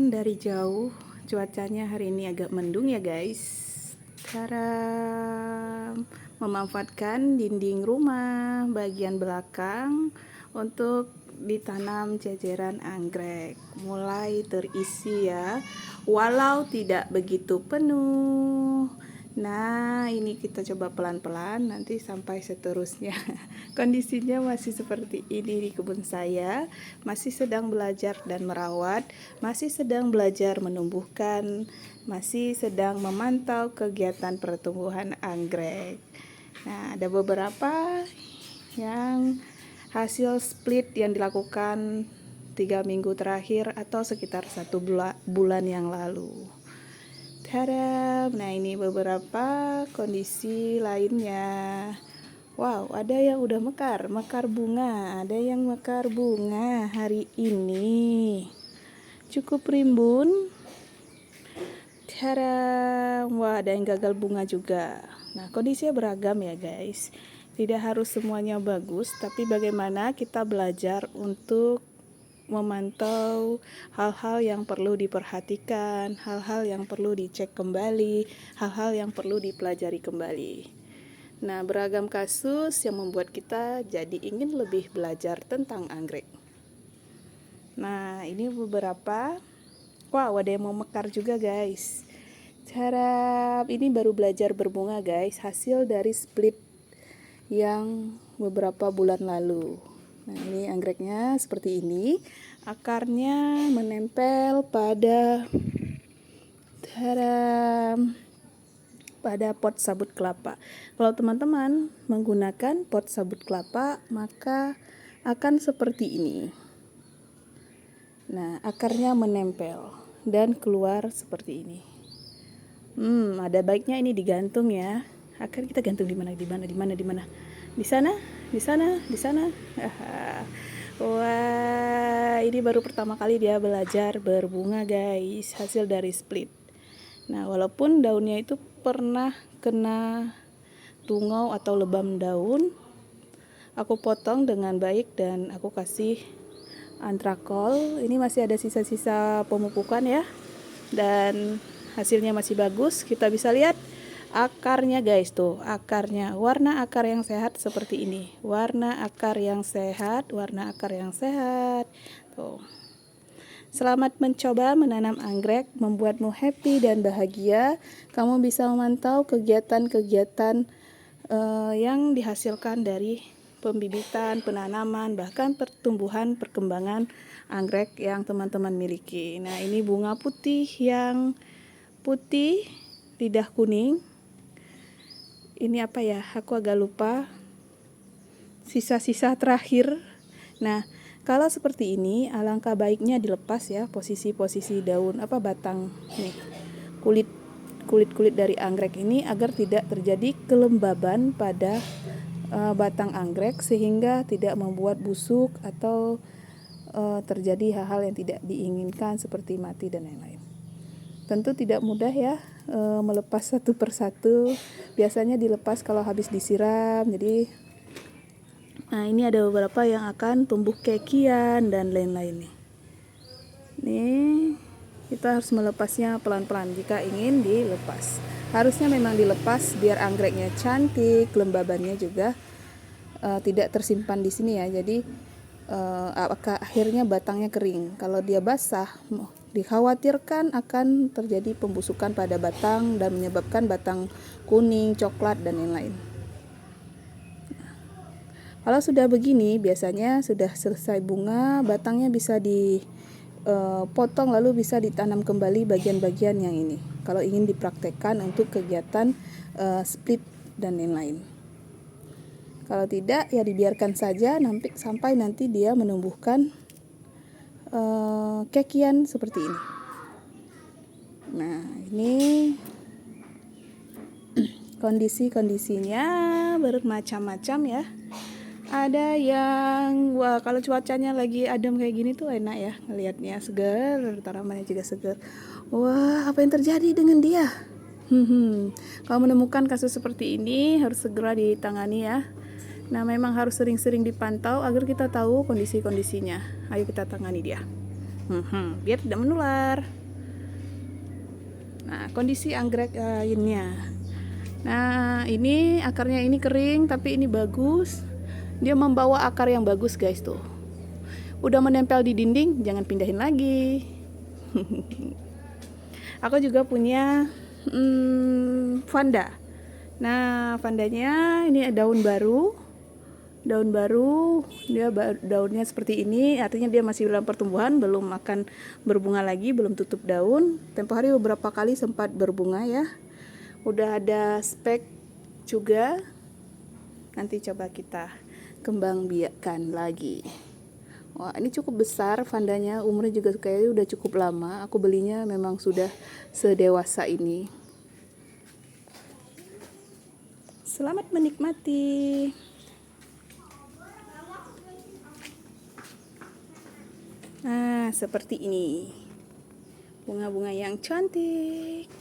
melaporkan dari jauh. Cuacanya hari ini agak mendung ya guys. Cara memanfaatkan dinding rumah bagian belakang untuk ditanam jajaran anggrek. Mulai terisi ya, walau tidak begitu penuh. Nah, ini kita coba pelan-pelan nanti sampai seterusnya. Kondisinya masih seperti ini di kebun saya. Masih sedang belajar dan merawat, masih sedang belajar menumbuhkan, masih sedang memantau kegiatan pertumbuhan anggrek. Nah, ada beberapa yang hasil split yang dilakukan 3 minggu terakhir atau sekitar 1 bulan yang lalu. Nah ini beberapa kondisi lainnya. Wow, ada yang udah mekar bunga, ada yang mekar bunga hari ini. Cukup rimbun. Wah, ada yang gagal bunga juga. Nah, kondisinya beragam ya guys. Tidak harus semuanya bagus, tapi bagaimana kita belajar untuk memantau hal-hal yang perlu diperhatikan, hal-hal yang perlu dicek kembali, hal-hal yang perlu dipelajari kembali. Nah, beragam kasus yang membuat kita jadi ingin lebih belajar tentang anggrek. Nah, ini beberapa. Wow, ada yang mau mekar juga guys. Ini baru belajar berbunga guys, hasil dari split yang beberapa bulan lalu. Nah, ini anggreknya seperti ini. Akarnya menempel pada pot sabut kelapa. Kalau teman-teman menggunakan pot sabut kelapa, maka akan seperti ini. Nah, akarnya menempel dan keluar seperti ini. Ada baiknya ini digantung ya. Akar kita gantung di mana? Di sana. Wah, ini baru pertama kali dia belajar berbunga guys, hasil dari split. Nah, walaupun daunnya itu pernah kena tungau atau lebam daun, aku potong dengan baik dan aku kasih antrakol. Ini masih ada sisa-sisa pemupukan ya, dan hasilnya masih bagus. Kita bisa lihat akarnya guys, tuh akarnya, warna akar yang sehat seperti ini, warna akar yang sehat tuh. Selamat mencoba menanam anggrek, membuatmu happy dan bahagia. Kamu bisa memantau kegiatan-kegiatan yang dihasilkan dari pembibitan, penanaman, bahkan pertumbuhan perkembangan anggrek yang teman-teman miliki. Nah, ini bunga putih yang putih, lidah kuning. Ini apa ya? Aku agak lupa. Sisa-sisa terakhir. Nah, kalau seperti ini, alangkah baiknya dilepas ya posisi-posisi daun batang nih. Kulit dari anggrek ini agar tidak terjadi kelembaban pada batang anggrek sehingga tidak membuat busuk atau terjadi hal-hal yang tidak diinginkan seperti mati dan lain-lain. Tentu tidak mudah ya melepas satu persatu. Biasanya dilepas kalau habis disiram. Jadi, nah ini ada beberapa yang akan tumbuh kekian dan lain-lain nih. Nih, kita harus melepasnya pelan-pelan jika ingin dilepas. Harusnya memang dilepas biar anggreknya cantik, kelembabannya juga tidak tersimpan di sini ya. Jadi akhirnya batangnya kering. Kalau dia basah, dikhawatirkan akan terjadi pembusukan pada batang dan menyebabkan batang kuning, coklat, dan lain-lain. Kalau sudah begini, biasanya sudah selesai bunga, batangnya bisa dipotong lalu bisa ditanam kembali bagian-bagian yang ini. Kalau ingin dipraktekkan untuk kegiatan split dan lain-lain. Kalau tidak, ya dibiarkan saja sampai nanti dia menumbuhkan kekian seperti ini. Nah, ini kondisinya bermacam-macam ya. Ada yang kalau cuacanya lagi adem kayak gini tuh enak ya ngelihatnya, segar, tanamannya juga segar. Wah, apa yang terjadi dengan dia? Kalau menemukan kasus seperti ini harus segera ditangani ya. Nah, memang harus sering-sering dipantau agar kita tahu kondisi-kondisinya. Ayo kita tangani dia. biar tidak menular. Nah, kondisi anggrek lainnya. Nah, ini akarnya ini kering, tapi ini bagus. Dia membawa akar yang bagus, guys, tuh. Udah menempel di dinding, jangan pindahin lagi. Aku juga punya vanda. Nah, vandanya ini daun baru. Daun baru, dia daunnya seperti ini, artinya dia masih dalam pertumbuhan, belum akan berbunga lagi, belum tutup daun. Tempo hari beberapa kali sempat berbunga ya. Udah ada spek juga. Nanti coba kita kembang biakkan lagi. Wah, ini cukup besar vandanya, umurnya juga kayaknya udah cukup lama. Aku belinya memang sudah sedewasa ini. Selamat menikmati. Nah, seperti ini. Bunga-bunga yang cantik.